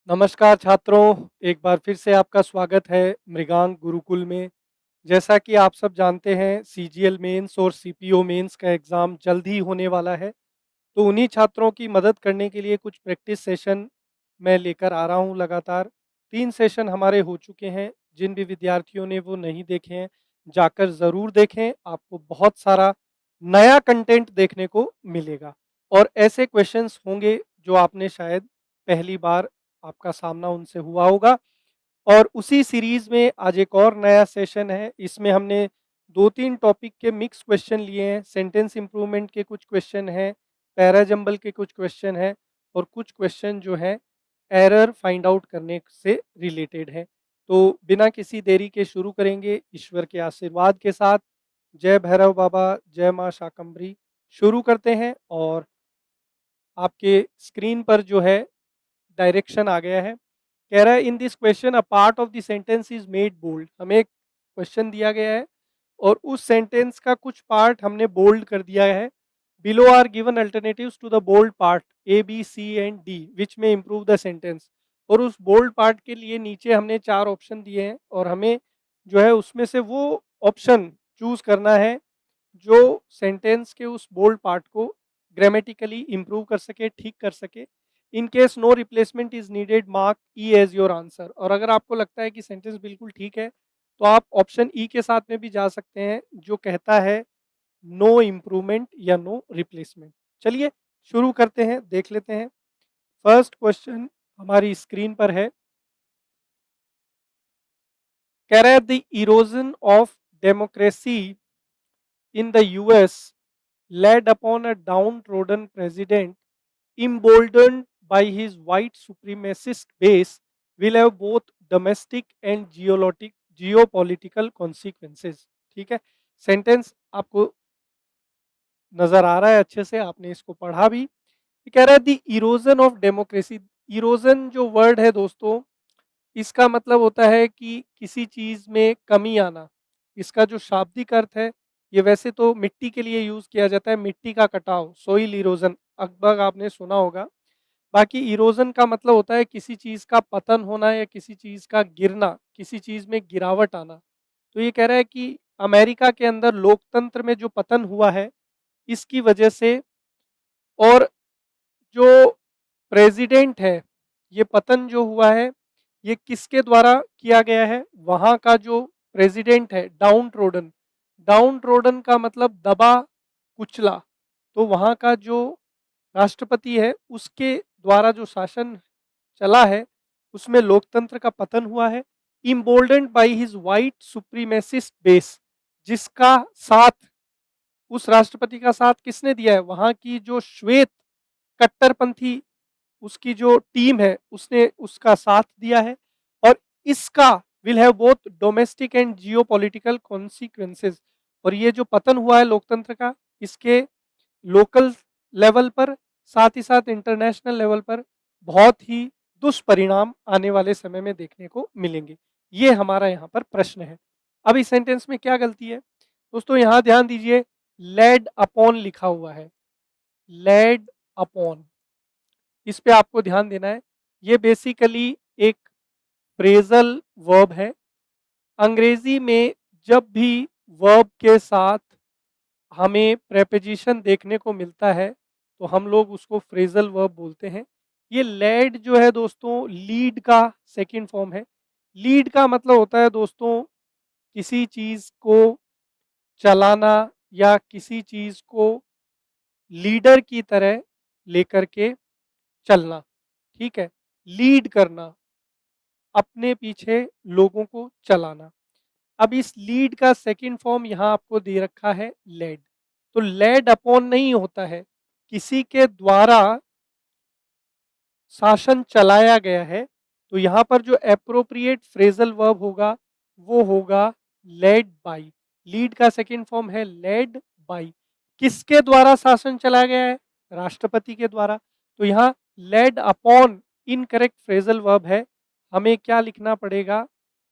नमस्कार छात्रों, एक बार फिर से आपका स्वागत है मृगांक गुरुकुल में। जैसा कि आप सब जानते हैं सीजीएल मेंस और सीपीओ मेंस का एग्ज़ाम जल्द ही होने वाला है। तो उन्हीं छात्रों की मदद करने के लिए कुछ प्रैक्टिस सेशन मैं लेकर आ रहा हूँ लगातार। 3 सेशन हमारे हो चुके हैं, जिन भी विद्यार्थियों ने वो नहीं देखे हैं, जाकर ज़रूर देखें, आपको बहुत सारा नया कंटेंट देखने को मिलेगा। और ऐसे क्वेश्चंस होंगे जो आपने शायद पहली बार आपका सामना उनसे हुआ होगा। और उसी सीरीज़ में आज एक और नया सेशन है, इसमें हमने 2-3 टॉपिक के मिक्स क्वेश्चन लिए हैं। सेंटेंस इम्प्रूवमेंट के कुछ क्वेश्चन हैं, पैरा जंबल के कुछ क्वेश्चन हैं और कुछ क्वेश्चन जो हैं एरर फाइंड आउट करने से रिलेटेड हैं। तो बिना किसी देरी के शुरू करेंगे ईश्वर के आशीर्वाद के साथ। जय भैरव बाबा, जय माँ शाकंभरी। शुरू करते हैं और आपके स्क्रीन पर जो है डायरेक्शन आ गया है। कह रहा है in this question a part of the sentence is made bold. हमें एक क्वेश्चन दिया गया है और उस सेंटेंस का कुछ पार्ट हमने बोल्ड कर दिया है। Below are given alternatives to the bold part A B C and D which में इम्प्रूव द सेंटेंस। और उस बोल्ड पार्ट के लिए नीचे हमने 4 ऑप्शन दिए हैं और हमें जो है उसमें से वो ऑप्शन चूज करना है जो सेंटेंस के उस बोल्ड पार्ट को ग्रामेटिकली इम्प्रूव कर सके, ठीक कर सके। In case no replacement is needed, mark E as your answer. और अगर आपको लगता है कि सेंटेंस बिल्कुल ठीक है तो आप ऑप्शन ई के साथ में भी जा सकते हैं जो कहता है नो इम्प्रूवमेंट या नो रिप्लेसमेंट। चलिए शुरू करते हैं, देख लेते हैं। फर्स्ट क्वेश्चन हमारी स्क्रीन पर है। कह रहा है the erosion of democracy in the US led upon a downtrodden president emboldened by his white supremacist base will have both domestic and geopolitical consequences। ठीक है, सेंटेंस आपको नजर आ रहा है अच्छे से, आपने इसको पढ़ा भी। ये कह रहा है the erosion of democracy. Erosion जो वर्ड है दोस्तों, इसका मतलब होता है कि किसी चीज में कमी आना। इसका जो शाब्दिक अर्थ है, ये वैसे तो मिट्टी के लिए यूज किया जाता है, मिट्टी का कटाव, सोइल इरोजन अकबर आपने सुना होगा। बाकी इरोजन का मतलब होता है किसी चीज का पतन होना या किसी चीज का गिरना, किसी चीज में गिरावट आना। तो ये कह रहा है कि अमेरिका के अंदर लोकतंत्र में जो पतन हुआ है इसकी वजह से, और जो प्रेसिडेंट है, ये पतन जो हुआ है ये किसके द्वारा किया गया है? वहां का जो प्रेसिडेंट है डाउन ट्रोडन, डाउन ट्रोडन का मतलब दबा कुचला। तो वहां का जो राष्ट्रपति है उसके द्वारा जो शासन चला है उसमें लोकतंत्र का पतन हुआ है। Emboldened by his white supremacist base, जिसका साथ, उस राष्ट्रपति का साथ किसने दिया है? वहां की जो श्वेत कट्टरपंथी उसकी जो टीम है उसने उसका साथ दिया है। और इसका will have both domestic and geopolitical consequences. और ये जो पतन हुआ है लोकतंत्र का, इसके लोकल लेवल पर, साथ ही साथ इंटरनेशनल लेवल पर बहुत ही दुष्परिणाम आने वाले समय में देखने को मिलेंगे। ये हमारा यहाँ पर प्रश्न है। अब इस सेंटेंस में क्या गलती है दोस्तों? यहाँ ध्यान दीजिए, लेड अपॉन लिखा हुआ है, लेड अपॉन, इस पे आपको ध्यान देना है। ये बेसिकली एक फ्रेजल वर्ब है। अंग्रेजी में जब भी वर्ब के साथ हमें प्रेपोजिशन देखने को मिलता है तो हम लोग उसको फ्रेजल वर्ब बोलते हैं। ये लेड जो है दोस्तों लीड का सेकंड फॉर्म है। लीड का मतलब होता है दोस्तों किसी चीज को चलाना या किसी चीज को लीडर की तरह लेकर के चलना। ठीक है, लीड करना, अपने पीछे लोगों को चलाना। अब इस लीड का सेकंड फॉर्म यहाँ आपको दे रखा है लेड। तो लेड अपॉन नहीं होता है, किसी के द्वारा शासन चलाया गया है। तो यहाँ पर जो एप्रोप्रिएट फ्रेजल वर्ब होगा वो होगा लेड बाई। लीड का सेकंड फॉर्म है लेड बाई। किसके द्वारा शासन चलाया गया है? राष्ट्रपति के द्वारा। तो यहाँ lead upon incorrect phrasal verb है, हमें क्या लिखना पड़ेगा?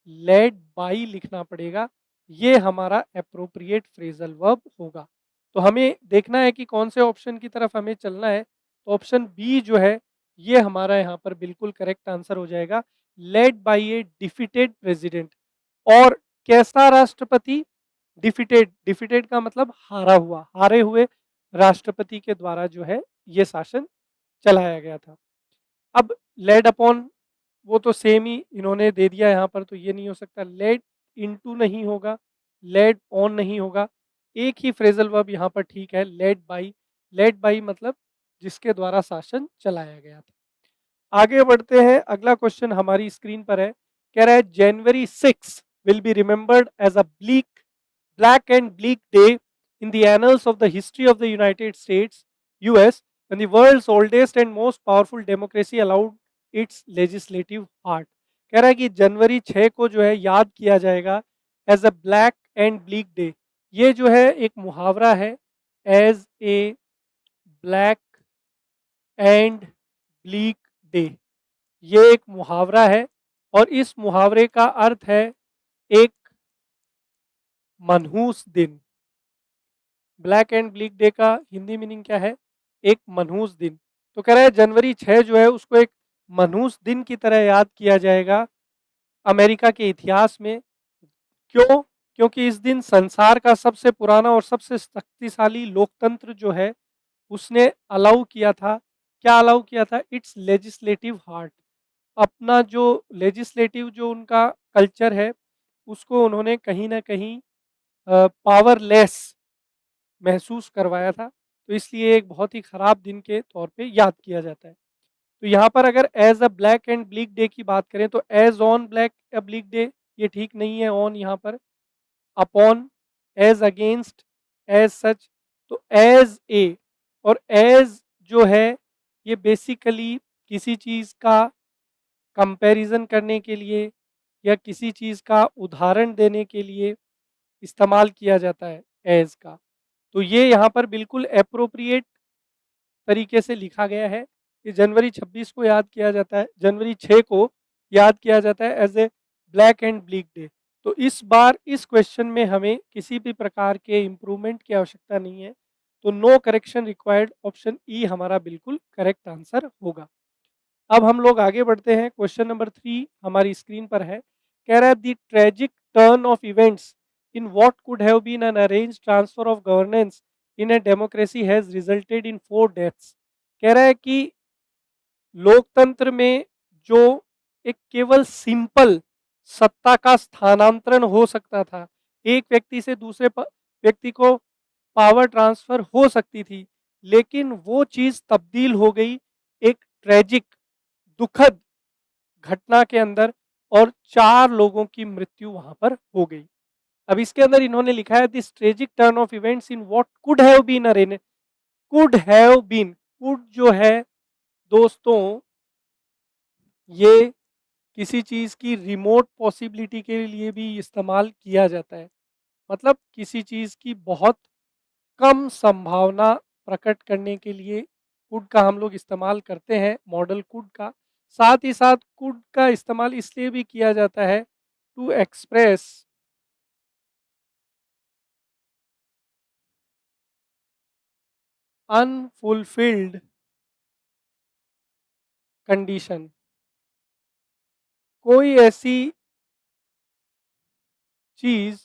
लेड बाई लिखना पड़ेगा। ये हमारा एप्रोप्रिएट फ्रेजल वर्ब होगा। तो हमें देखना है कि कौन से ऑप्शन की तरफ हमें चलना है। तो ऑप्शन बी जो है ये हमारा यहाँ पर बिल्कुल करेक्ट आंसर हो जाएगा, led by A defeated president. और कैसा राष्ट्रपति? डिफीटेड, डिफीटेड का मतलब हारा हुआ, हारे हुए राष्ट्रपति के द्वारा जो है ये शासन चलाया गया था। अब लेड अपॉन, वो तो सेम ही इन्होंने दे दिया यहाँ पर, तो ये नहीं हो सकता। लेड इनटू नहीं होगा, लेड ऑन नहीं होगा। एक ही फ्रेजल वर्ब यहाँ पर ठीक है, लेड बाई। लेड बाई मतलब जिसके द्वारा शासन चलाया गया था। आगे बढ़ते हैं, अगला क्वेश्चन हमारी स्क्रीन पर है। कह रहा है January 6 will be remembered as a black and bleak day in the annals of the history of the United States, US, when the world's oldest and most powerful democracy allowed its legislative heart. कह रहा है कि जनवरी 6 को जो है याद किया जाएगा as a black and bleak day. ये जो है एक मुहावरा है, as a black and bleak day. ये एक मुहावरा है और इस मुहावरे का अर्थ है एक मनहूस दिन। ब्लैक एंड ब्लीक डे का हिंदी मीनिंग क्या है? एक मनहूस दिन। तो कह रहा है जनवरी 6 जो है उसको एक मनहूस दिन की तरह याद किया जाएगा अमेरिका के इतिहास में। क्यों? क्योंकि इस दिन संसार का सबसे पुराना और सबसे शक्तिशाली लोकतंत्र जो है उसने अलाउ किया था। क्या अलाउ किया था? It's legislative heart. अपना जो लेजिस्लेटिव जो उनका कल्चर है उसको उन्होंने कहीं ना कहीं पावरलेस महसूस करवाया था, तो इसलिए एक बहुत ही खराब दिन के तौर पे याद किया जाता है। तो यहाँ पर अगर as a black and bleak day की बात करें तो as on black a bleak day ये ठीक नहीं है, ऑन यहाँ पर, upon, as against, as such. तो एज ए और एज जो है ये बेसिकली किसी चीज़ का कंपैरिजन करने के लिए या किसी चीज़ का उदाहरण देने के लिए इस्तेमाल किया जाता है एज का। तो ये यहाँ पर बिल्कुल एप्रोप्रिएट तरीके से लिखा गया है कि जनवरी 26 को याद किया जाता है, जनवरी 6 को याद किया जाता है as a black and bleak day. तो इस बार इस क्वेश्चन में हमें किसी भी प्रकार के इम्प्रूवमेंट की आवश्यकता नहीं है, तो no correction required, option E हमारा बिल्कुल करेक्ट आंसर होगा। अब हम लोग आगे बढ़ते हैं, क्वेश्चन नंबर 3 हमारी स्क्रीन पर है। कह रहा है the tragic turn of events in what could have been an arranged transfer of governance in a democracy has resulted in 4 deaths. कह रहा है कि लोकतंत्र में जो एक केवल सिंपल सत्ता का स्थानांतरण हो सकता था, एक व्यक्ति से दूसरे व्यक्ति को पावर ट्रांसफर हो सकती थी, लेकिन वो चीज तब्दील हो गई एक ट्रेजिक, दुखद घटना के अंदर, और 4 लोगों की मृत्यु वहां पर हो गई। अब इसके अंदर इन्होंने लिखा है this tragic turn of events in what could have been arrange. Could have been, could जो है दोस्तों ये किसी चीज की रिमोट पॉसिबिलिटी के लिए भी इस्तेमाल किया जाता है, मतलब किसी चीज की बहुत कम संभावना प्रकट करने के लिए कुड का हम लोग इस्तेमाल करते हैं, मॉडल कुड का। साथ ही साथ कुड का इस्तेमाल इसलिए भी किया जाता है टू एक्सप्रेस अनफुलफिल्ड कंडीशन। कोई ऐसी चीज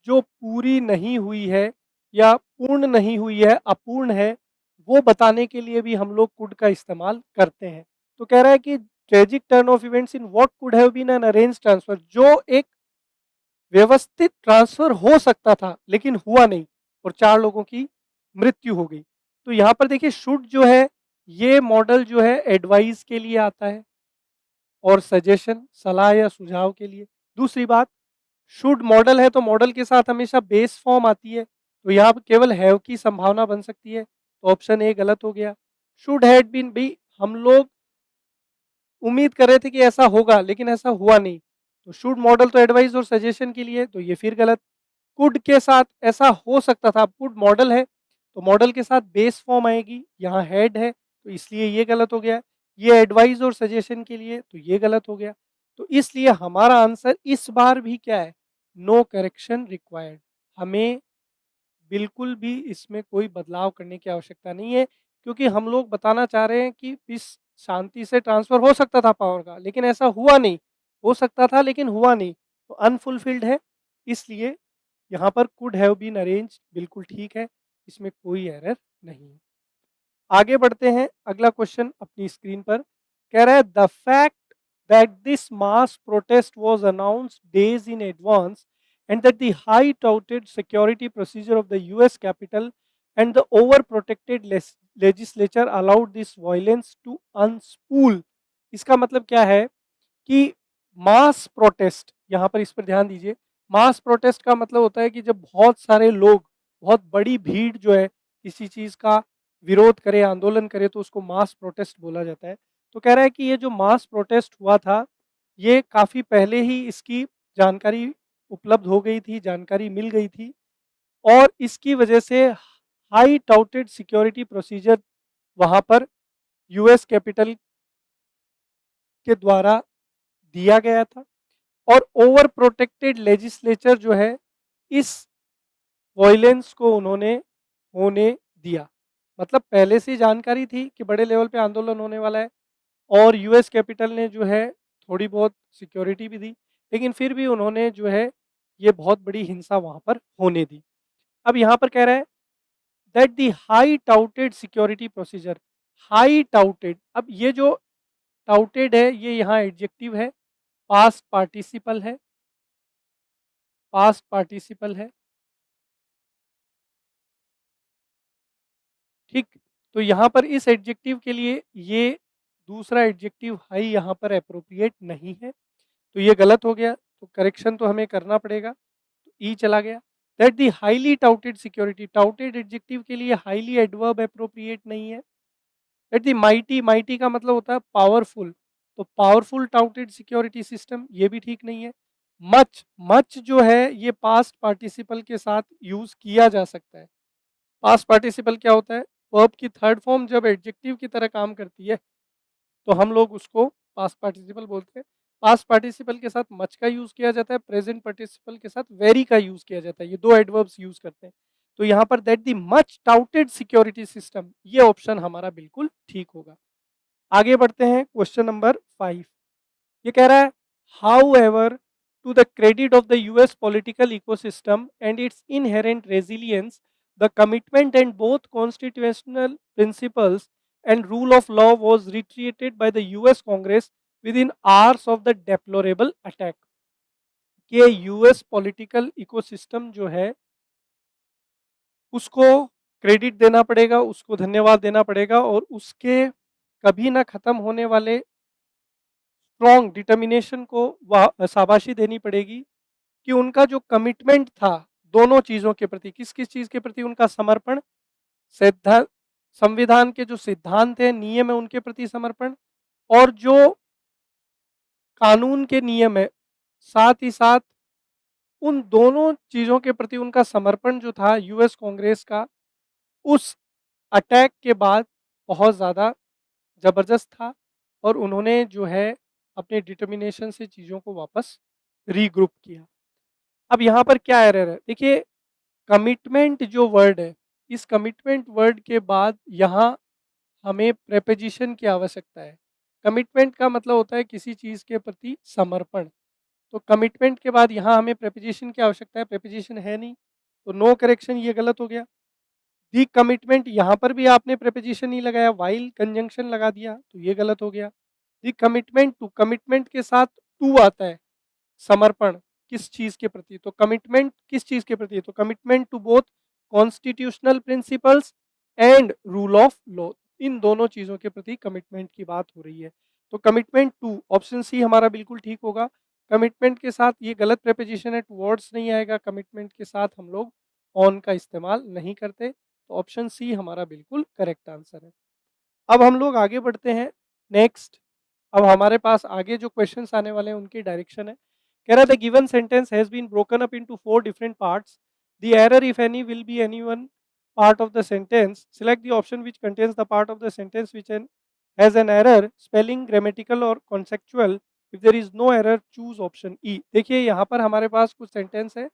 जो पूरी नहीं हुई है या पूर्ण नहीं हुई है, अपूर्ण है, वो बताने के लिए भी हम लोग कुड का इस्तेमाल करते हैं। तो कह रहा है कि tragic turn of events in what could have been an arrange transfer, जो एक व्यवस्थित ट्रांसफर हो सकता था लेकिन हुआ नहीं और 4 लोगों की मृत्यु हो गई। तो यहाँ पर देखिए शुड जो है ये मॉडल जो है एडवाइस के लिए आता है और सजेशन, सलाह या सुझाव के लिए। दूसरी बात, शुड मॉडल है तो मॉडल के साथ हमेशा बेस फॉर्म आती है, तो यहाँ पर केवल हैव की संभावना बन सकती है, तो ऑप्शन ए गलत हो गया। शुड हैड बीन भी हम लोग उम्मीद कर रहे थे कि ऐसा होगा लेकिन ऐसा हुआ नहीं, तो शुड मॉडल तो एडवाइस और सजेशन के लिए, तो ये फिर गलत। कुड के साथ ऐसा हो सकता था, अब कुड मॉडल है तो मॉडल के साथ बेस फॉर्म आएगी, यहाँ हेड है तो इसलिए ये गलत हो गया। ये एडवाइस और सजेशन के लिए, तो ये गलत हो गया। तो इसलिए हमारा आंसर इस बार भी क्या है? No correction required. हमें बिल्कुल भी इसमें कोई बदलाव करने की आवश्यकता नहीं है, क्योंकि हम लोग बताना चाह रहे हैं कि इस शांति से ट्रांसफ़र हो सकता था पावर का, लेकिन ऐसा हुआ नहीं। हो सकता था लेकिन हुआ नहीं, तो अनफुलफिल्ड है, इसलिए यहाँ पर कुड हैव बीन अरेंज्ड बिल्कुल ठीक है, इसमें कोई एरर नहीं है। आगे बढ़ते हैं, अगला क्वेश्चन अपनी स्क्रीन पर कह रहा है the fact that this mass protest was announced days in advance and that the high touted security procedure of the US Capitol and the over protected legislature allowed this violence to unspool. इसका मतलब क्या है कि मास protest, यहाँ पर इस पर ध्यान दीजिए। मास प्रोटेस्ट का मतलब होता है कि जब बहुत सारे लोग, बहुत बड़ी भीड़ जो है किसी चीज़ का विरोध करे, आंदोलन करे, तो उसको मास प्रोटेस्ट बोला जाता है। तो कह रहा है कि ये जो मास प्रोटेस्ट हुआ था, ये काफ़ी पहले ही इसकी जानकारी उपलब्ध हो गई थी, जानकारी मिल गई थी और इसकी वजह से हाई टाउटेड सिक्योरिटी प्रोसीजर वहाँ पर यूएस कैपिटल के द्वारा दिया गया था और ओवर प्रोटेक्टेड लेजिस्लेचर जो है इस वॉयलेंस को उन्होंने होने दिया। मतलब पहले से जानकारी थी कि बड़े लेवल पे आंदोलन होने वाला है और यूएस कैपिटल ने जो है थोड़ी बहुत सिक्योरिटी भी दी, लेकिन फिर भी उन्होंने जो है ये बहुत बड़ी हिंसा वहाँ पर होने दी। अब यहाँ पर कह रहा है that the high touted security procedure, high touted, अब ये जो टाउटेड है ये यहाँ एडजेक्टिव है, पास्ट पार्टिसिपल है, पास्ट पार्टिसिपल है, ठीक। तो यहाँ पर इस एडजेक्टिव के लिए ये दूसरा एडजेक्टिव हाई यहाँ पर एप्रोप्रिएट नहीं है, तो ये गलत हो गया, तो करेक्शन तो हमें करना पड़ेगा। तो ई चला गया। That the highly touted security, touted adjective के लिए हाईली एडवर्ब एप्रोप्रिएट नहीं है। दैट दी माइटी, माइटी का मतलब होता है पावरफुल, तो पावरफुल टाउटेड सिक्योरिटी सिस्टम ये भी ठीक नहीं है। मच, मच जो है ये पास्ट पार्टिसिपल के साथ यूज किया जा सकता है। पास्ट पार्टिसिपल क्या होता है? वर्ब की थर्ड फॉर्म जब एडजेक्टिव की तरह काम करती है तो हम लोग उसको पास्ट पार्टिसिपल बोलते हैं। पास्ट पार्टिसिपल के साथ मच का यूज किया जाता है, प्रेजेंट पार्टिसिपल के साथ वेरी का यूज किया जाता है, ये दो एडवर्ब्स यूज करते हैं। तो यहाँ पर that the much touted security system, ये ऑप्शन हमारा बिल्कुल ठीक होगा। आगे बढ़ते हैं, क्वेश्चन नंबर 5। ये कह रहा है however to the credit of the US political ecosystem and its inherent resilience the commitment and both constitutional principles and rule of law was reiterated by the US Congress within hours of the deplorable attack। कि US political ecosystem जो है उसको credit देना पड़ेगा, उसको धन्यवाद देना पड़ेगा और उसके कभी ना खत्म होने वाले स्ट्रॉन्ग डिटर्मिनेशन को वह शाबाशी देनी पड़ेगी कि उनका जो कमिटमेंट था दोनों चीज़ों के प्रति, किस किस चीज़ के प्रति उनका समर्पण, सिद्धांत, संविधान के जो सिद्धांत हैं, नियम है, उनके प्रति समर्पण और जो कानून के नियम है, साथ ही साथ उन दोनों चीज़ों के प्रति उनका समर्पण जो था यूएस कांग्रेस का, उस अटैक के बाद बहुत ज़्यादा ज़बरदस्त था और उन्होंने जो है अपने डिटर्मिनेशन से चीज़ों को वापस रीग्रुप किया। अब यहाँ पर क्या एरर है? देखिए, कमिटमेंट जो वर्ड है, इस कमिटमेंट वर्ड के बाद यहाँ हमें प्रेपोजिशन की आवश्यकता है। कमिटमेंट का मतलब होता है किसी चीज़ के प्रति समर्पण। तो कमिटमेंट के बाद यहाँ हमें प्रेपोजिशन की आवश्यकता है, प्रेपोजिशन है नहीं, तो नो करेक्शन, ये गलत हो गया। दी कमिटमेंट, यहाँ पर भी आपने प्रेपोजिशन नहीं लगाया, व्हाइल कंजंक्शन लगा दिया, तो ये गलत हो गया। दी कमिटमेंट टू, कमिटमेंट के साथ टू आता है, समर्पण किस चीज़ के प्रति, तो कमिटमेंट किस चीज़ के प्रति, तो commitment to both constitutional principles and rule of law, इन दोनों चीज़ों के प्रति कमिटमेंट की बात हो रही है। तो कमिटमेंट टू, ऑप्शन सी हमारा बिल्कुल ठीक होगा। कमिटमेंट के साथ ये गलत प्रेपोजिशन है, टुवर्ड्स नहीं आएगा, कमिटमेंट के साथ हम लोग ऑन का इस्तेमाल नहीं करते, तो ऑप्शन सी हमारा बिल्कुल करेक्ट आंसर है। अब हम लोग आगे बढ़ते हैं, नेक्स्ट। अब हमारे पास आगे जो क्वेश्चंस आने वाले हैं उनकी डायरेक्शन है। कह रहा था given sentence has been broken up into 4 different parts, the error if any will be any one part of the sentence, select the option which contains the part of the sentence which has an error, spelling, grammatical और conceptual. If there is no error choose option E. देखिए, यहाँ पर हमारे पास कुछ sentence है,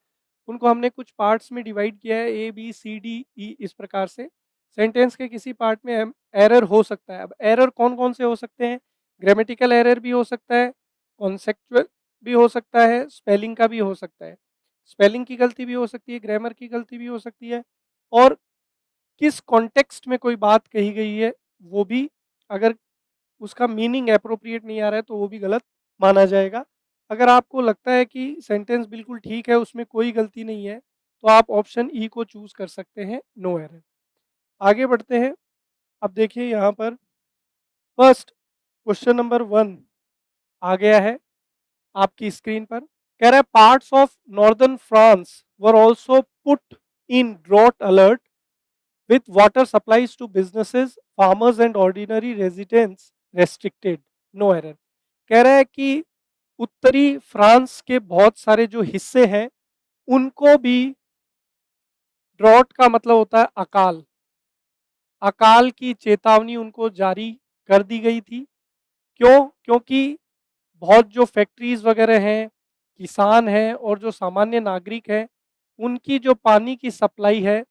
उनको हमने कुछ पार्ट्स में डिवाइड किया है, ए बी सी डी ई, इस प्रकार से। सेंटेंस के किसी पार्ट में एरर हो सकता है। अब एरर कौन कौन से हो सकते हैं? ग्रामेटिकल एरर भी हो सकता है, कॉन्सेप्चुअल भी हो सकता है, स्पेलिंग का भी हो सकता है। स्पेलिंग की गलती भी हो सकती है, ग्रामर की गलती भी हो सकती है, और किस कॉन्टेक्स्ट में कोई बात कही गई है वो भी, अगर उसका मीनिंग एप्रोप्रिएट नहीं आ रहा है तो वो भी गलत माना जाएगा। अगर आपको लगता है कि सेंटेंस बिल्कुल ठीक है, उसमें कोई गलती नहीं है, तो आप ऑप्शन ई को चूज़ कर सकते हैं, नो एरर। आगे बढ़ते हैं। अब देखिए यहाँ पर फर्स्ट क्वेश्चन नंबर 1 आ गया है आपकी स्क्रीन पर। कह रहा है parts of northern France were also put in drought alert with water supplies to businesses, farmers and ordinary residents restricted. No error. कह रहा है कि उत्तरी फ्रांस के बहुत सारे जो हिस्से हैं उनको भी, ड्रॉट का मतलब होता है अकाल, अकाल की चेतावनी उनको जारी कर दी गई थी। क्यों? क्योंकि बहुत जो फैक्ट्रीज वगैरह हैं, किसान हैं और जो सामान्य नागरिक हैं, उनकी जो पानी की सप्लाई है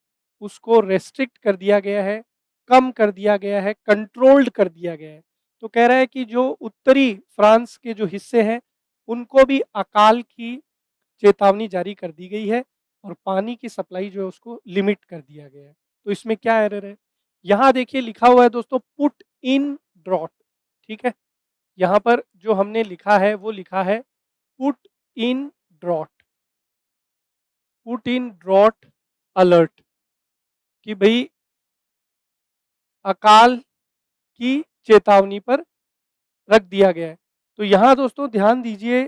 उसको रेस्ट्रिक्ट कर दिया गया है, कम कर दिया गया है, कंट्रोल्ड कर दिया गया है। तो कह रहा है कि जो उत्तरी फ्रांस के जो हिस्से हैं उनको भी अकाल की चेतावनी जारी कर दी गई है और पानी की सप्लाई जो है उसको लिमिट कर दिया गया है। तो इसमें क्या एरर है? यहाँ देखिए लिखा हुआ है दोस्तों, पुट इन ड्रॉट। ठीक है, यहाँ पर जो हमने लिखा है वो लिखा है put in drought, put in drought alert, कि भाई अकाल की चेतावनी पर रख दिया गया है। तो यहाँ दोस्तों ध्यान दीजिए,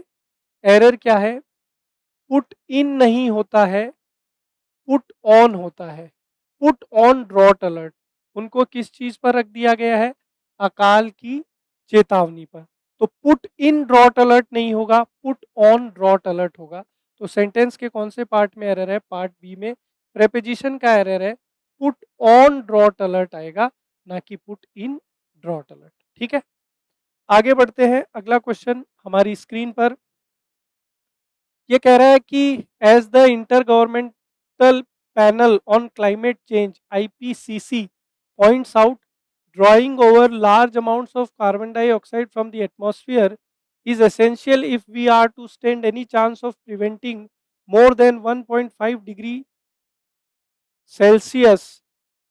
एरर क्या है? पुट इन नहीं होता है, पुट ऑन होता है। पुट ऑन ड्रॉट अलर्ट, उनको किस चीज पर रख दिया गया है? अकाल की चेतावनी पर। तो पुट इन ड्रॉट अलर्ट नहीं होगा, पुट ऑन ड्रॉट अलर्ट होगा। तो सेंटेंस के कौन से पार्ट में एरर है? पार्ट बी में प्रेपोजिशन का एरर है, पुट ऑन ड्रॉट अलर्ट आएगा, ना कि पुट इन ड्रॉट अलर्ट। ठीक है, आगे बढ़ते हैं। अगला क्वेश्चन हमारी स्क्रीन पर ये कह रहा है कि as the intergovernmental panel on climate change IPCC points out, drawing over large amounts of carbon dioxide from the atmosphere is essential if we are to stand any chance of preventing more than 1.5 degree Celsius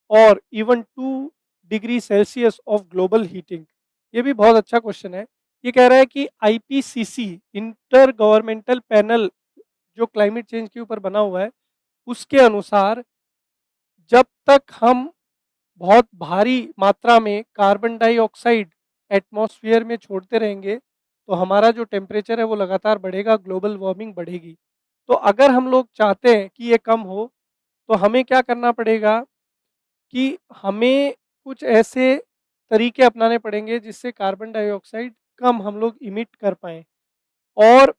और even 2 degree Celsius of global heating. ये भी बहुत अच्छा question है। ये कह रहा है कि आईपीसीसी इंटर गवर्नमेंटल पैनल जो क्लाइमेट चेंज के ऊपर बना हुआ है उसके अनुसार जब तक हम बहुत भारी मात्रा में कार्बन डाइऑक्साइड एटमॉस्फेयर में छोड़ते रहेंगे तो हमारा जो टेम्परेचर है वो लगातार बढ़ेगा, ग्लोबल वार्मिंग बढ़ेगी। तो अगर हम लोग चाहते हैं कि ये कम हो तो हमें क्या करना पड़ेगा कि हमें कुछ ऐसे तरीके अपनाने पड़ेंगे जिससे कार्बन डाइऑक्साइड कम हम लोग इमिट कर पाएँ। और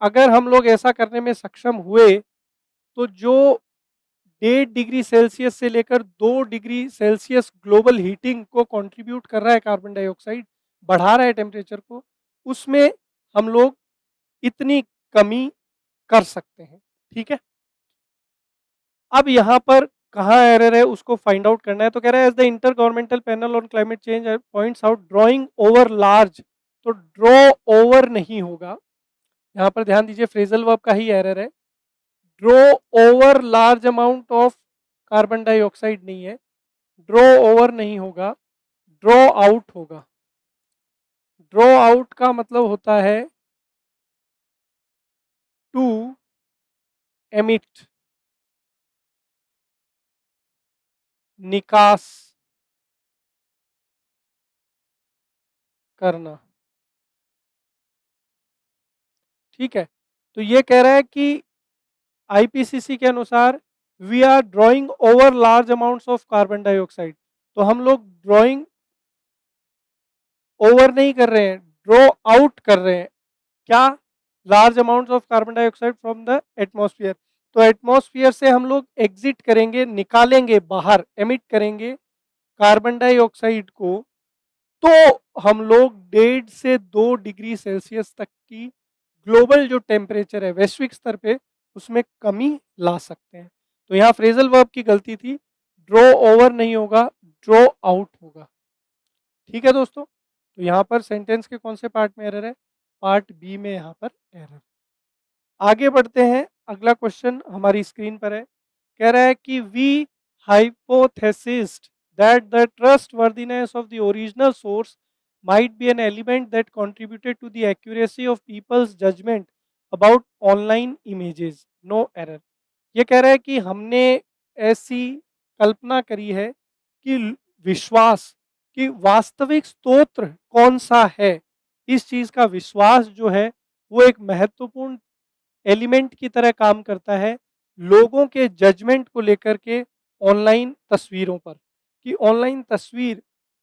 अगर हम लोग ऐसा करने में सक्षम हुए तो जो 1.5 डिग्री सेल्सियस से लेकर 2 डिग्री सेल्सियस ग्लोबल हीटिंग को कंट्रीब्यूट कर रहा है, कार्बन डाइऑक्साइड बढ़ा रहा है टेम्परेचर को, उसमें हम लोग इतनी कमी कर सकते हैं। ठीक है, अब यहाँ पर कहाँ एरर है उसको फाइंड आउट करना है। तो कह रहा है as the intergovernmental panel on climate change points out, drawing over large, तो ड्रॉ ओवर नहीं होगा, यहाँ पर ध्यान दीजिए फ्रेजल वर्ब का ही एरर है। Draw over large amount of carbon dioxide नहीं है, ड्रॉ ओवर नहीं होगा, ड्रॉ आउट होगा। ड्रॉ आउट का मतलब होता है टू एमिट, निकास करना। ठीक है, तो ये कह रहा है कि आईपीसीसी के अनुसार we are drawing over large amounts of carbon dioxide, तो हम लोग ड्राइंग ओवर नहीं कर रहे हैं, ड्रॉ आउट कर रहे हैं। क्या? Large amounts of carbon dioxide from the atmosphere. तो एटमॉस्फेयर से हम लोग एग्जिट करेंगे, निकालेंगे बाहर, एमिट करेंगे कार्बन डाइऑक्साइड को, तो हम लोग 1.5 से 2 डिग्री सेल्सियस तक की ग्लोबल जो टेम्परेचर है वैश्विक स्तर पे उसमें कमी ला सकते हैं। तो यहाँ फ्रेजल वर्ब की गलती थी, ड्रॉ ओवर नहीं होगा, ड्रॉ आउट होगा। ठीक है दोस्तों, तो यहाँ पर सेंटेंस के कौन से पार्ट में एरर है? पार्ट बी में यहाँ पर एरर। आगे बढ़ते हैं, अगला क्वेश्चन हमारी स्क्रीन पर है। कह रहा है कि we hypothesized that the trustworthiness of the original source might be an element that contributed to the accuracy of people's judgment about online images. No error. ये कह रहा है कि हमने ऐसी कल्पना करी है कि विश्वास कि वास्तविक स्तोत्र कौन सा है, इस चीज का विश्वास जो है वो एक महत्वपूर्ण एलिमेंट की तरह काम करता है लोगों के जजमेंट को लेकर के ऑनलाइन तस्वीरों पर, कि ऑनलाइन तस्वीर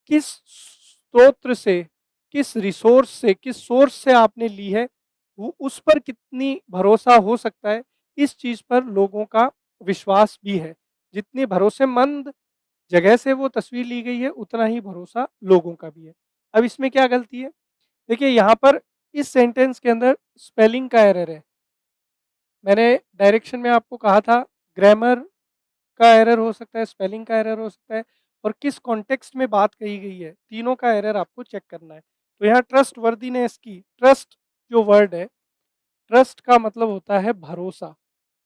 किस स्रोत से, किस रिसोर्स से, किस सोर्स से आपने ली है, वो उस पर कितनी भरोसा हो सकता है, इस चीज पर लोगों का विश्वास भी है। जितनी भरोसेमंद जगह से वो तस्वीर ली गई है उतना ही भरोसा लोगों का भी है। अब इसमें क्या गलती है? देखिए यहाँ पर इस सेंटेंस के अंदर स्पेलिंग का एरर है। मैंने डायरेक्शन में आपको कहा था ग्रामर का एरर हो सकता है, स्पेलिंग का एरर हो सकता है, और किस कॉन्टेक्स्ट में बात कही गई है, तीनों का एरर आपको चेक करना है। तो यहाँ ट्रस्ट वर्दीनेस की, ट्रस्ट जो वर्ड है, ट्रस्ट का मतलब होता है भरोसा,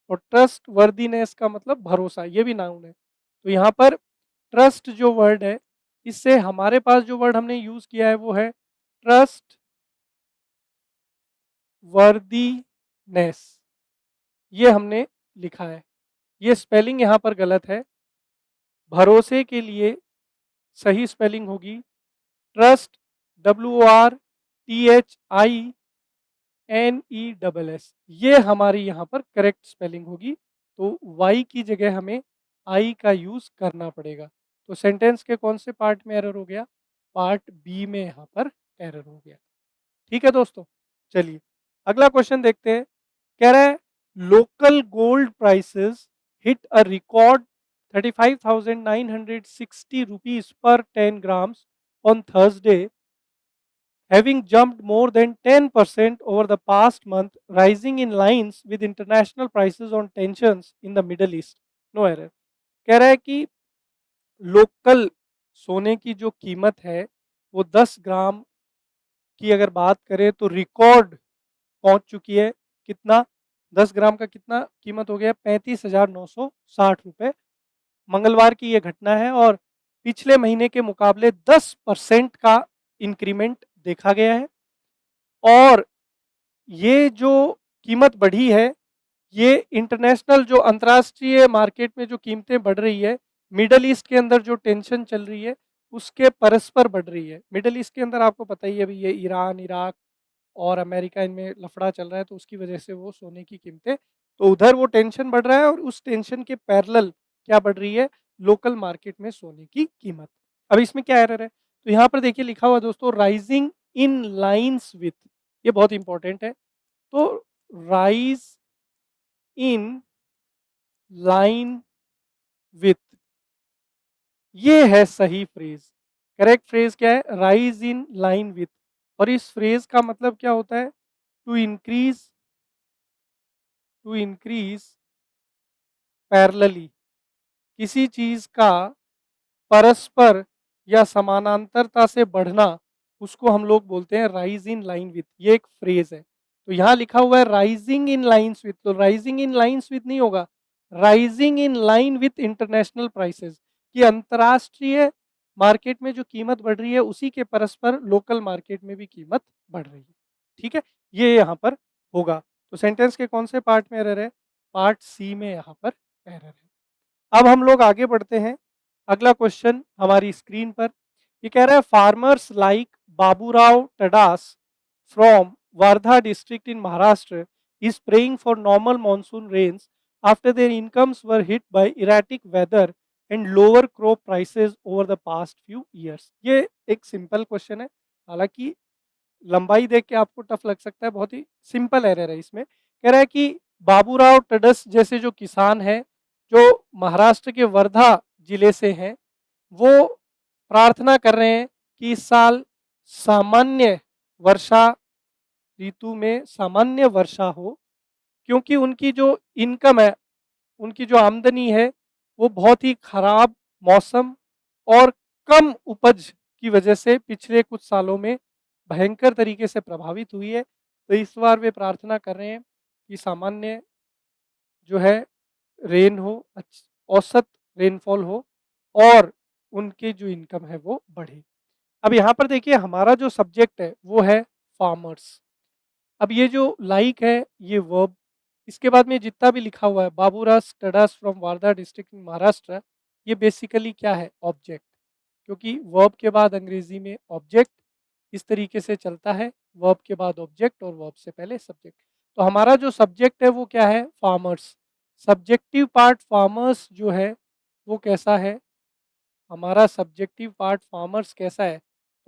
और ट्रस्ट वर्दीनेस का मतलब भरोसा, ये भी नाउन है। तो यहाँ पर ट्रस्ट जो वर्ड है, इससे हमारे पास जो वर्ड हमने यूज किया है वो है ट्रस्ट वर्दीनेस, ये हमने लिखा है। ये स्पेलिंग यहाँ पर गलत है। भरोसे के लिए सही स्पेलिंग होगी ट्रस्ट, WRTHINESS, ये हमारी यहाँ पर करेक्ट स्पेलिंग होगी। तो वाई की जगह हमें आई का यूज करना पड़ेगा। तो सेंटेंस के कौन से पार्ट में एरर हो गया? पार्ट बी में यहाँ पर एरर हो गया। ठीक है दोस्तों, चलिए अगला क्वेश्चन देखते हैं। कह रहा है local gold prices hit a record 35,960 rupees per 10 grams on Thursday, having jumped more than 10% over the past month, rising in lines with international prices on tensions in the Middle East. No error. कह रहा है कि local सोने की जो कीमत है वो 10 ग्राम की अगर बात करें तो रिकॉर्ड पहुंच चुकी है। कितना? 10 ग्राम का कितना कीमत हो गया? 35,960 रुपए। मंगलवार की ये घटना है और पिछले महीने के मुकाबले 10% का इंक्रीमेंट देखा गया है। और ये जो कीमत बढ़ी है, ये इंटरनेशनल जो अंतर्राष्ट्रीय मार्केट में जो कीमतें बढ़ रही है, मिडल ईस्ट के अंदर जो टेंशन चल रही है उसके परस्पर बढ़ रही है। मिडल ईस्ट के अंदर आपको पता ही है अभी ये ईरान, इराक और अमेरिका, इनमें लफड़ा चल रहा है, तो उसकी वजह से वो सोने की कीमतें, तो उधर वो टेंशन बढ़ रहा है और उस टेंशन के पैरेलल क्या बढ़ रही है? लोकल मार्केट में सोने की कीमत। अब इसमें क्या एरर है? तो यहाँ पर देखिए लिखा हुआ दोस्तों राइजिंग इन लाइन्स विथ, ये बहुत इंपॉर्टेंट है। तो राइज इन लाइन विथ, ये है सही फ्रेज। करेक्ट फ्रेज क्या है? Rise in line with. और इस फ्रेज का मतलब क्या होता है? To increase, to increase parallelly, किसी चीज का परस्पर या समानांतरता से बढ़ना, उसको हम लोग बोलते हैं राइज इन लाइन विथ। ये एक फ्रेज है। तो यहाँ लिखा हुआ है राइजिंग इन लाइन्स विथ, तो राइजिंग इन लाइन्स विथ नहीं होगा, rising in line with international prices, कि अंतर्राष्ट्रीय मार्केट में जो कीमत बढ़ रही है उसी के परस्पर लोकल मार्केट में भी कीमत बढ़ रही है। ठीक है, ये यहाँ पर होगा। तो सेंटेंस के कौन से पार्ट में एरर है? पार्ट सी में यहाँ पर एरर है। अब हम लोग आगे बढ़ते हैं। अगला क्वेश्चन हमारी स्क्रीन पर ये कह रहा है farmers like Baburao Tadas from Wardha district in Maharashtra is praying for normal monsoon rains after their incomes were hit by erratic weather and lower crop prices over the past few years. ये एक सिंपल क्वेश्चन है, हालांकि लंबाई देख के आपको टफ लग सकता है, बहुत ही सिंपल एरर है इसमें। कह रहा है कि बाबूराव टडस जैसे जो किसान हैं जो महाराष्ट्र के वर्धा जिले से हैं, वो प्रार्थना कर रहे हैं कि इस साल सामान्य वर्षा ऋतु में सामान्य वर्षा हो, क्योंकि उनकी जो इनकम है, उनकी जो आमदनी है वो बहुत ही खराब मौसम और कम उपज की वजह से पिछले कुछ सालों में भयंकर तरीके से प्रभावित हुई है। तो इस बार वे प्रार्थना कर रहे हैं कि सामान्य जो है रेन हो, औसत रेनफॉल हो और उनकी जो इनकम है वो बढ़े। अब यहाँ पर देखिए हमारा जो सब्जेक्ट है वो है फार्मर्स। अब ये जो लाइक है ये वर्ब, इसके बाद में जितना भी लिखा हुआ है Baburaj Tadas from Wardha district in Maharashtra, ये बेसिकली क्या है ऑब्जेक्ट, क्योंकि वर्ब के बाद अंग्रेजी में ऑब्जेक्ट इस तरीके से चलता है, वर्ब के बाद ऑब्जेक्ट और वर्ब से पहले सब्जेक्ट। तो हमारा जो सब्जेक्ट है वो क्या है फार्मर्स। सब्जेक्टिव पार्ट फार्मर्स जो है वो कैसा है, हमारा सब्जेक्टिव पार्ट फार्मर्स कैसा है,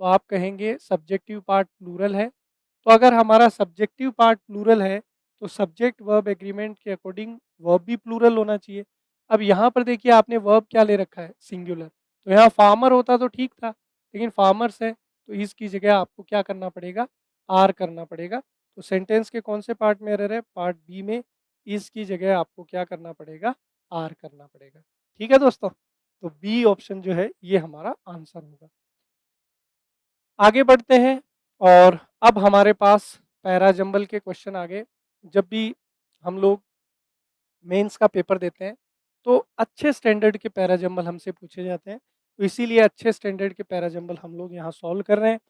तो आप कहेंगे सब्जेक्टिव पार्ट प्लूरल है। तो अगर हमारा सब्जेक्टिव पार्ट प्लूरल है तो सब्जेक्ट वर्ब एग्रीमेंट के अकॉर्डिंग वर्ब भी प्लूरल होना चाहिए। अब यहाँ पर देखिए आपने वर्ब क्या ले रखा है सिंगुलर, तो यहाँ फार्मर होता तो ठीक था, लेकिन फार्मर्स है तो इसकी जगह आपको क्या करना पड़ेगा, आर करना पड़ेगा। तो सेंटेंस के कौन से पार्ट में एरर है, पार्ट बी में, इसकी जगह आपको क्या करना पड़ेगा, आर करना पड़ेगा। ठीक है दोस्तों, तो बी ऑप्शन जो है ये हमारा आंसर होगा। आगे बढ़ते हैं और अब हमारे पास पैरा जंबल के क्वेश्चन आ गए। जब भी हम लोग मेंस का पेपर देते हैं तो अच्छे स्टैंडर्ड के पैरा जंबल हमसे पूछे जाते हैं, तो इसीलिए अच्छे स्टैंडर्ड के पैरा जंबल हम लोग यहाँ सॉल्व कर रहे हैं।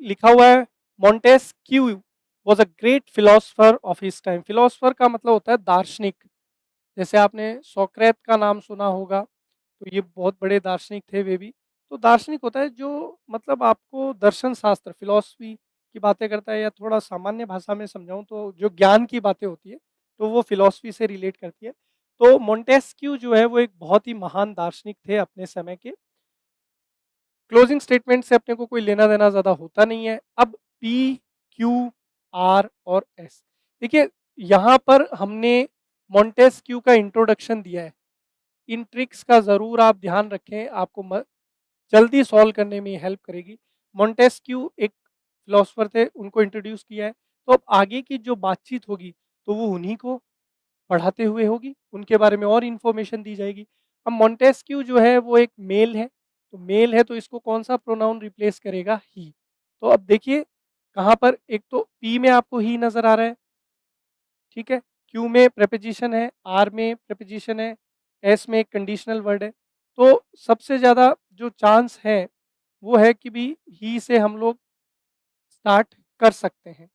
लिखा हुआ है Montesquieu was a great philosopher of his time. Philosopher का मतलब होता है दार्शनिक, जैसे आपने सोक्रेत का नाम सुना होगा, तो ये बहुत बड़े दार्शनिक थे वे भी। तो दार्शनिक होता है जो मतलब आपको दर्शन शास्त्र फिलॉसफी की बातें करता है, या थोड़ा सामान्य भाषा में समझाऊं तो जो ज्ञान की बातें होती है तो वो फिलॉसफी से रिलेट करती है। तो मोंटेस्क्यू जो है वो एक बहुत ही महान दार्शनिक थे अपने समय के। क्लोजिंग स्टेटमेंट से अपने को कोई लेना देना ज़्यादा होता नहीं है। अब पी, क्यू, आर और एस, देखिए यहाँ पर हमने मोंटेस्क्यू का इंट्रोडक्शन दिया है। इन ट्रिक्स का ज़रूर आप ध्यान रखें, आपको जल्दी सॉल्व करने में हेल्प करेगी। मोंटेस्क्यू एक फिलोसफर थे, उनको इंट्रोड्यूस किया है, तो अब आगे की जो बातचीत होगी तो वो उन्हीं को पढ़ाते हुए होगी, उनके बारे में और इन्फॉर्मेशन दी जाएगी। अब मोंटेस्क्यू जो है वो एक मेल है, तो मेल है तो इसको कौन सा प्रोनाउन रिप्लेस करेगा, ही। तो अब देखिए कहाँ पर, एक तो पी में आपको ही नज़र आ रहा है, ठीक है, क्यू में प्रेपोजिशन है, आर में प्रेपोजिशन है, एस में एक कंडीशनल वर्ड है। तो सबसे ज़्यादा जो चांस है वो है कि भी ही से हम लोग स्टार्ट कर सकते हैं।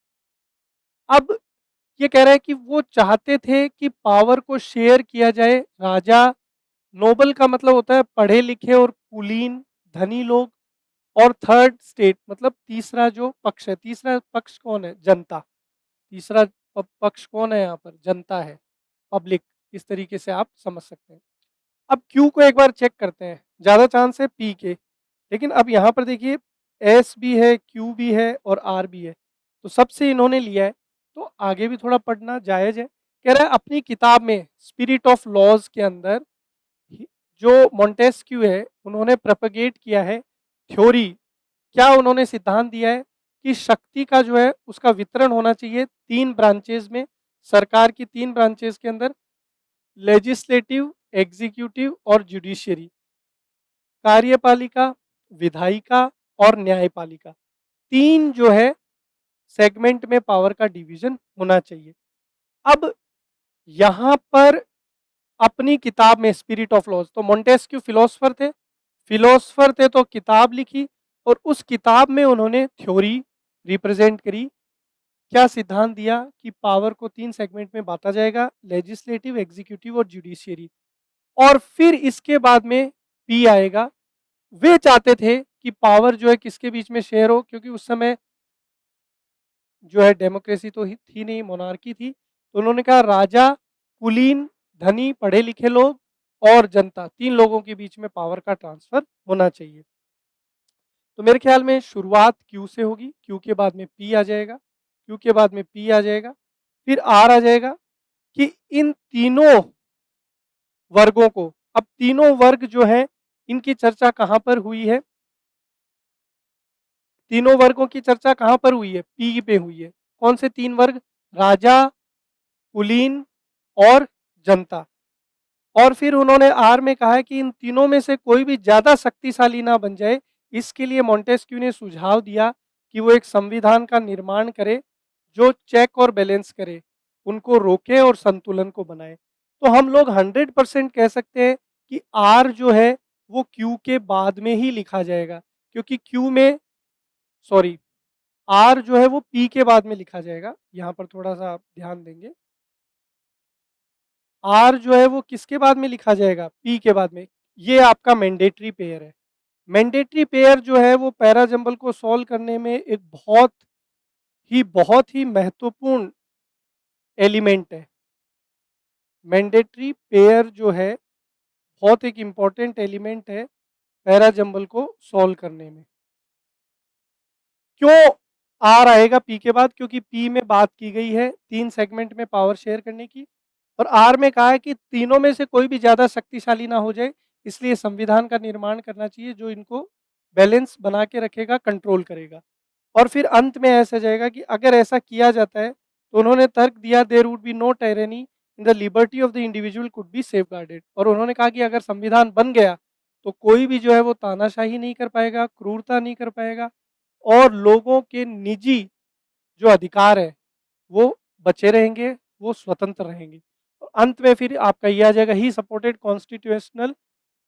अब ये कह रहा है कि वो चाहते थे कि पावर को शेयर किया जाए, राजा, नोबल का मतलब होता है पढ़े लिखे और कुलीन धनी लोग, और थर्ड स्टेट मतलब तीसरा जो पक्ष है, तीसरा पक्ष कौन है, जनता। तीसरा पक्ष कौन है यहाँ पर, जनता है, पब्लिक। इस तरीके से आप समझ सकते हैं। अब क्यू को एक बार चेक करते हैं, ज़्यादा चांस है पी के, लेकिन अब यहाँ पर देखिए एस भी है, क्यू भी है और आर भी है, तो सबसे इन्होंने लिया है, तो आगे भी थोड़ा पढ़ना जायज़ है। कह रहा है अपनी किताब में स्पिरिट ऑफ लॉज के अंदर जो मोंटेस्क्यू है उन्होंने प्रोपेगेट किया है थ्योरी, क्या उन्होंने सिद्धांत दिया है कि शक्ति का जो है उसका वितरण होना चाहिए तीन ब्रांचेज में, सरकार की तीन ब्रांचेज के अंदर, लेजिस्लेटिव, एग्जीक्यूटिव और जुडिशियरी, कार्यपालिका, विधायिका और न्यायपालिका, तीन जो है सेगमेंट में पावर का डिवीजन होना चाहिए। अब यहाँ पर अपनी किताब में स्पिरिट ऑफ लॉज, तो मोंटेस्क्यू फिलोसफर थे, फिलोसफर थे तो किताब लिखी, और उस किताब में उन्होंने थ्योरी रिप्रेजेंट करी, क्या सिद्धांत दिया कि पावर को तीन सेगमेंट में बांटा जाएगा, लेजिस्लेटिव, एग्जीक्यूटिव और जुडिशियरी, और फिर इसके बाद में पी आएगा। वे चाहते थे कि पावर जो है किसके बीच में शेयर हो, क्योंकि उस समय जो है डेमोक्रेसी तो थी नहीं, मोनार्की थी, तो उन्होंने कहा राजा, कुलीन, धनी, पढ़े लिखे लोग और जनता, तीन लोगों के बीच में पावर का ट्रांसफर होना चाहिए। तो मेरे ख्याल में शुरुआत क्यू से होगी, क्यू के बाद में पी आ जाएगा, क्यू के बाद में पी आ जाएगा, फिर आर आ जाएगा, कि इन तीनों वर्गों को, अब तीनों वर्ग जो है इनकी चर्चा कहाँ पर हुई है, तीनों वर्गों की चर्चा कहाँ पर हुई है, पी पे हुई है। कौन से तीन वर्ग, राजा, कुलीन और जनता। और फिर उन्होंने आर में कहा है कि इन तीनों में से कोई भी ज़्यादा शक्तिशाली ना बन जाए, इसके लिए मोंटेस्क्यू ने सुझाव दिया कि वो एक संविधान का निर्माण करे जो चेक और बैलेंस करे, उनको रोके और संतुलन को बनाए। तो हम लोग 100% कह सकते हैं कि आर जो है वो क्यू के बाद में ही लिखा जाएगा, क्योंकि क्यू में, सॉरी, आर जो है वो पी के बाद में लिखा जाएगा। यहाँ पर थोड़ा सा आप ध्यान देंगे, आर जो है वो किसके बाद में लिखा जाएगा, पी के बाद में। ये आपका मैंडेटरी पेयर है। मैंडेटरी पेयर जो है वो पैराजंबल को सॉल्व करने में एक बहुत ही महत्वपूर्ण एलिमेंट है। मैंडेटरी पेयर जो है बहुत एक इम्पॉर्टेंट एलिमेंट है पैराजंबल को सॉल्व करने में। क्यों आर आएगा पी के बाद? क्योंकि पी में बात की गई है 3 सेगमेंट में पावर शेयर करने की, और आर में कहा है कि तीनों में से कोई भी ज़्यादा शक्तिशाली ना हो जाए, इसलिए संविधान का निर्माण करना चाहिए जो इनको बैलेंस बना के रखेगा, कंट्रोल करेगा। और फिर अंत में ऐसा जाएगा कि अगर ऐसा किया जाता है तो उन्होंने तर्क दिया, there would be no tyranny in the liberty of the individual could be safeguarded. और उन्होंने कहा कि अगर संविधान बन गया तो कोई भी जो है वो तानाशाही नहीं कर पाएगा, क्रूरता नहीं कर पाएगा, और लोगों के निजी जो अधिकार है वो बचे रहेंगे, वो स्वतंत्र रहेंगे। तो अंत में फिर आपका ये आ जाएगा, he supported constitutional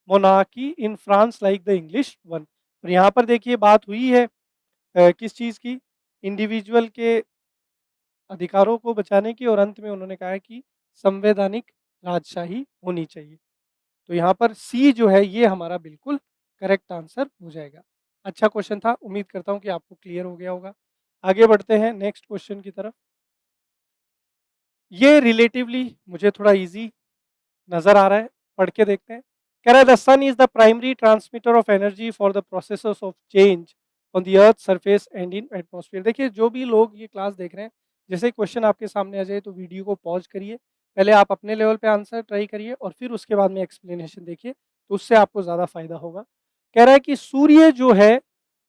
monarchy in France like the English one. और यहाँ पर देखिए बात हुई है किस चीज़ की, इंडिविजुअल के अधिकारों को बचाने की, और अंत में उन्होंने कहा है कि संवैधानिक राजशाही होनी चाहिए। तो यहाँ पर सी जो है ये हमारा बिल्कुल करेक्ट आंसर हो जाएगा। अच्छा क्वेश्चन था, उम्मीद करता हूँ कि आपको क्लियर हो गया होगा। आगे बढ़ते हैं नेक्स्ट क्वेश्चन की तरफ। ये रिलेटिवली मुझे थोड़ा इजी नज़र आ रहा है, पढ़ के देखते हैं। कह रहा है the sun is the primary transmitter of energy for the processes of change on the earth surface and in atmosphere. देखिए जो भी लोग ये क्लास देख रहे हैं, जैसे क्वेश्चन आपके सामने आ जाए तो वीडियो को पॉज करिए, पहले आप अपने लेवल पे आंसर ट्राई करिए और फिर उसके बाद में एक्सप्लेनेशन देखिए, तो उससे आपको ज़्यादा फायदा होगा। कह रहा है कि सूर्य जो है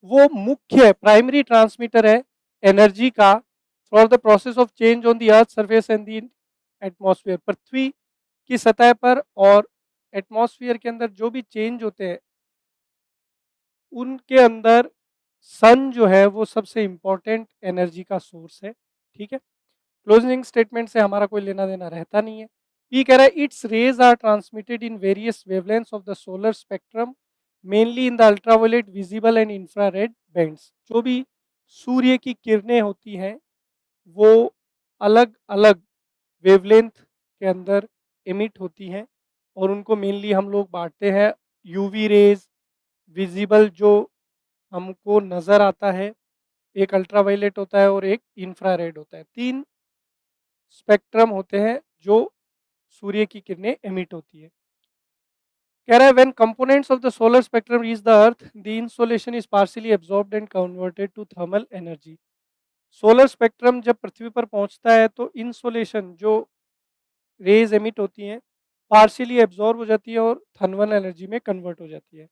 वो मुख्य प्राइमरी ट्रांसमीटर है एनर्जी का for the process of change on the earth surface and the atmosphere. पृथ्वी की सतह पर और एटमॉस्फेयर के अंदर जो भी चेंज होते हैं उनके अंदर सन जो है वो सबसे इंपॉर्टेंट एनर्जी का सोर्स है। ठीक है, क्लोजिंग स्टेटमेंट से हमारा कोई लेना देना रहता नहीं है। ये कह रहा है its rays are transmitted in various wavelengths of the solar spectrum mainly in the ultraviolet visible and infrared bands. जो भी सूर्य की किरणें होती हैं वो अलग अलग वेवलेंथ के अंदर एमिट होती हैं, और उनको मेनली हम लोग बांटते हैं यूवी रेज, विजिबल जो हमको नज़र आता है, एक अल्ट्रावायलेट होता है और एक इंफ्रारेड होता है। 3 स्पेक्ट्रम होते हैं जो सूर्य की किरणें एमिट होती है। कह रहा है when components of the solar spectrum reach the earth the insolation is partially absorbed and converted to thermal energy. Solar spectrum जब पृथ्वी पर पहुंचता है तो इंसोलेशन जो रेज एमिट होती हैं पार्शियली एब्जॉर्ब हो जाती है और थर्मल एनर्जी में कन्वर्ट हो जाती है।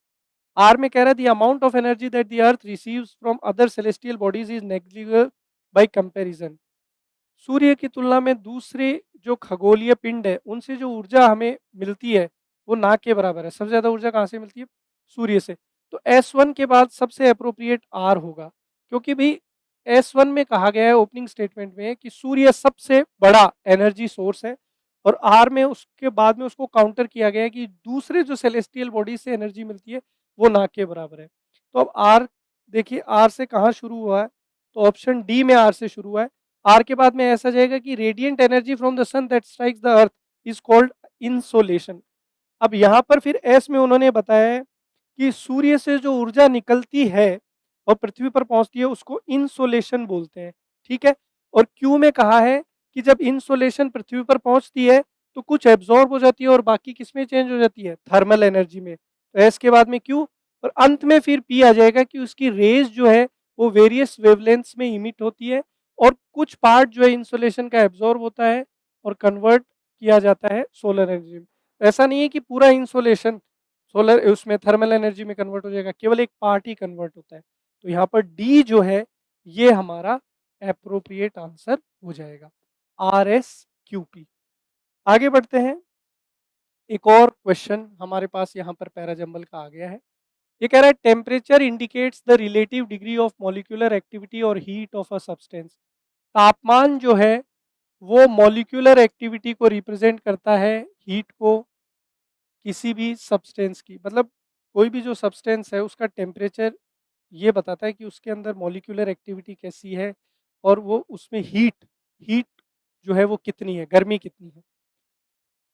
आर में कह रहा है the amount of energy that the earth receives from other celestial bodies is negligible by comparison. सूर्य की तुलना में दूसरे जो खगोलीय पिंड है उनसे जो ऊर्जा हमें मिलती है वो ना के बराबर है। सबसे ज़्यादा ऊर्जा कहाँ से मिलती है? सूर्य से। तो S1 के बाद सबसे अप्रोप्रिएट आर होगा, क्योंकि भाई S1 में कहा गया है ओपनिंग स्टेटमेंट में कि सूर्य सबसे बड़ा एनर्जी सोर्स है, और आर में उसके बाद में उसको काउंटर किया गया है कि दूसरे जो सेलेस्टियल बॉडी से एनर्जी मिलती है वो ना के बराबर है। तो अब आर देखिए, आर से कहाँ शुरू हुआ है? तो ऑप्शन डी में आर से शुरू हुआ है। आर के बाद में ऐसा जाएगा कि radiant energy from the sun that strikes the earth is called insolation. अब यहाँ पर फिर एस में उन्होंने बताया है कि सूर्य से जो ऊर्जा निकलती है और पृथ्वी पर पहुंचती है उसको इंसोलेशन बोलते हैं। ठीक है, और क्यू में कहा है कि जब इंसोलेशन पृथ्वी पर पहुंचती है तो कुछ एब्जॉर्ब हो जाती है और बाकी किसमें चेंज हो जाती है? थर्मल एनर्जी में। तो एस के बाद में क्यू, और अंत में फिर पी आ जाएगा कि उसकी रेज जो है वो वेरियस वेवलेंथ्स में इमिट होती है, और कुछ पार्ट जो है इंसोलेशन का एब्जॉर्ब होता है और कन्वर्ट किया जाता है सोलर एनर्जी में। ऐसा नहीं है कि पूरा इंसोलेशन सोलर उसमें थर्मल एनर्जी में कन्वर्ट हो जाएगा, केवल एक पार्ट ही कन्वर्ट होता है। तो यहाँ पर डी जो है ये हमारा एप्रोप्रिएट आंसर हो जाएगा, RSQP। आगे बढ़ते हैं। एक और क्वेश्चन हमारे पास यहाँ पर पैराजंबल का आ गया है। ये कह रहा है temperature indicates the relative degree of molecular activity और हीट ऑफ अ सब्सटेंस। तापमान जो है वो मॉलिक्यूलर एक्टिविटी को रिप्रेजेंट करता है, हीट को किसी भी सब्सटेंस की, मतलब कोई भी जो सब्सटेंस है उसका टेम्परेचर ये बताता है कि उसके अंदर मॉलिक्यूलर एक्टिविटी कैसी है और वो उसमें हीट हीट जो है वो कितनी है, गर्मी कितनी है।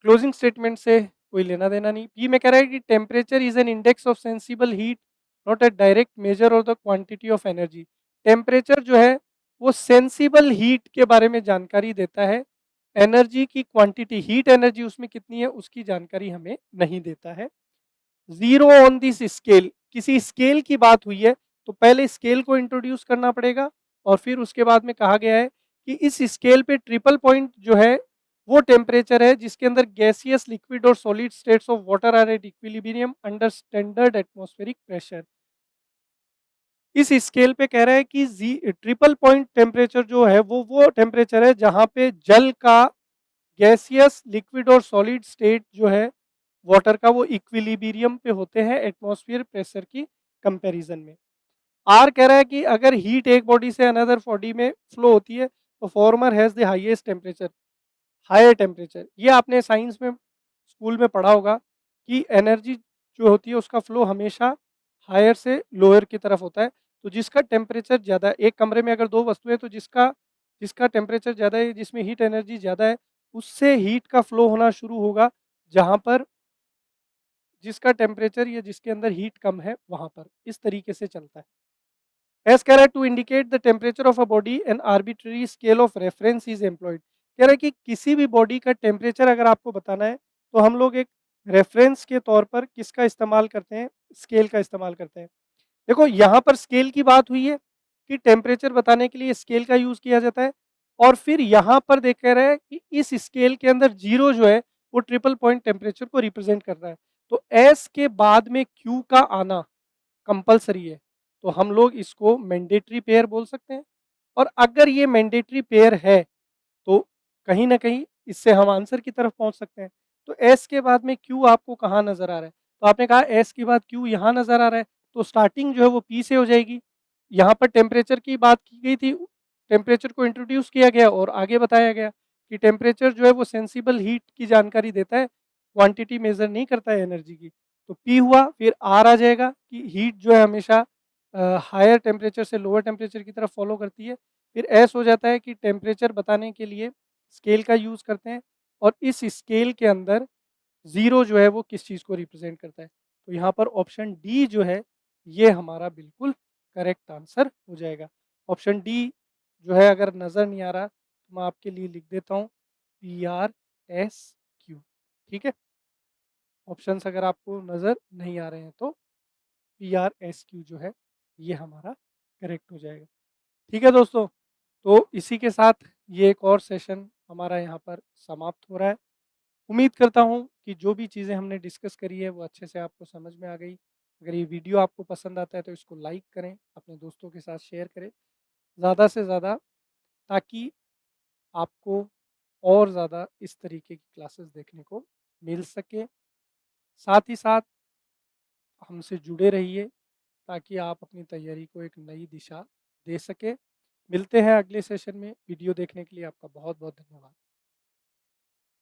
क्लोजिंग स्टेटमेंट से कोई लेना देना नहीं। ये में कह रहा है कि temperature is an index of sensible heat, not a direct measure of the quantity of energy. Temperature जो है वो सेंसिबल हीट के बारे में जानकारी देता है, एनर्जी की क्वांटिटी, हीट एनर्जी उसमें कितनी है उसकी जानकारी हमें नहीं देता है। जीरो ऑन दिस स्केल, किसी स्केल की बात हुई है तो पहले स्केल को इंट्रोड्यूस करना पड़ेगा और फिर उसके बाद में कहा गया है कि इस स्केल पे ट्रिपल पॉइंट जो है वो टेम्परेचर है जिसके अंदर गैसियस, लिक्विड और solid states of water are at equilibrium under standard atmospheric pressure. इस स्केल पे कह रहा है कि ट्रिपल पॉइंट टेम्परेचर जो है वो टेम्परेचर है जहां पे जल का गैसियस, लिक्विड और सॉलिड स्टेट जो है वाटर का वो इक्विलिब्रियम पे होते हैं एटमॉस्फेयर प्रेशर की कंपैरिजन में। आर कह रहा है कि अगर हीट एक बॉडी से अनदर बॉडी में फ्लो होती है तो former has the highest temperature, higher temperature. ये आपने साइंस में स्कूल में पढ़ा होगा कि एनर्जी जो होती है उसका फ्लो हमेशा हायर से लोअर की तरफ होता है। तो जिसका टेम्परेचर ज़्यादा है, एक कमरे में अगर दो वस्तुएं तो जिसका जिसका टेम्परेचर ज़्यादा है, जिसमें हीट एनर्जी ज़्यादा है, उससे हीट का फ्लो होना शुरू होगा, जहाँ पर जिसका टेम्परेचर या जिसके अंदर हीट कम है वहाँ पर। इस तरीके से चलता है। एज कह रहा है to indicate the temperature of a body an arbitrary scale of reference is employed. कह रहा है कि किसी भी बॉडी का टेम्परेचर अगर आपको बताना है तो हम लोग एक रेफरेंस के तौर पर किसका इस्तेमाल करते हैं, स्केल का इस्तेमाल करते हैं। देखो यहाँ पर स्केल की बात हुई है कि टेम्परेचर बताने के लिए स्केल का यूज किया जाता है, और फिर यहाँ पर देख कह रहा है कि इस स्केल के अंदर जीरो जो है वो ट्रिपल पॉइंट टेम्परेचर को रिप्रेजेंट कर रहा है। तो एस के बाद में क्यू का आना कंपलसरी है, तो हम लोग इसको मैंडेटरी पेयर बोल सकते हैं। और अगर ये मैंडेटरी पेयर है तो कहीं ना कहीं इससे हम आंसर की तरफ पहुंच सकते हैं। तो एस के बाद में क्यू आपको कहाँ नजर आ रहा है, तो आपने कहा एस के बाद क्यू यहाँ नजर आ रहा है, तो स्टार्टिंग जो है वो पी से हो जाएगी। यहाँ पर टेम्परेचर की बात की गई थी, टेम्परेचर को इंट्रोड्यूस किया गया और आगे बताया गया कि टेम्परेचर जो है वो सेंसिबल हीट की जानकारी देता है, क्वांटिटी मेजर नहीं करता है एनर्जी की। तो पी हुआ, फिर आर आ जाएगा कि हीट जो है हमेशा हायर टेम्परेचर से लोअर टेम्परेचर की तरफ फॉलो करती है। फिर एस हो जाता है कि टेम्परेचर बताने के लिए स्केल का यूज़ करते हैं, और इस स्केल के अंदर ज़ीरो जो है वो किस चीज़ को रिप्रेजेंट करता है। तो यहाँ पर ऑप्शन डी जो है ये हमारा बिल्कुल करेक्ट आंसर हो जाएगा। ऑप्शन डी जो है अगर नज़र नहीं आ रहा तो मैं आपके लिए लिख देता हूँ पी आर एस क्यू। ठीक है, ऑप्शंस अगर आपको नज़र नहीं आ रहे हैं तो पी आर एस क्यू जो है ये हमारा करेक्ट हो जाएगा। ठीक है दोस्तों, तो इसी के साथ ये एक और सेशन हमारा यहाँ पर समाप्त हो रहा है। उम्मीद करता हूँ कि जो भी चीज़ें हमने डिस्कस करी है वो अच्छे से आपको समझ में आ गई। अगर ये वीडियो आपको पसंद आता है तो इसको लाइक करें, अपने दोस्तों के साथ शेयर करें ज़्यादा से ज़्यादा, ताकि आपको और ज़्यादा इस तरीके की क्लासेस देखने को मिल सके। साथ ही साथ हमसे जुड़े रहिए ताकि आप अपनी तैयारी को एक नई दिशा दे सकें। मिलते हैं अगले सेशन में। वीडियो देखने के लिए आपका बहुत बहुत धन्यवाद।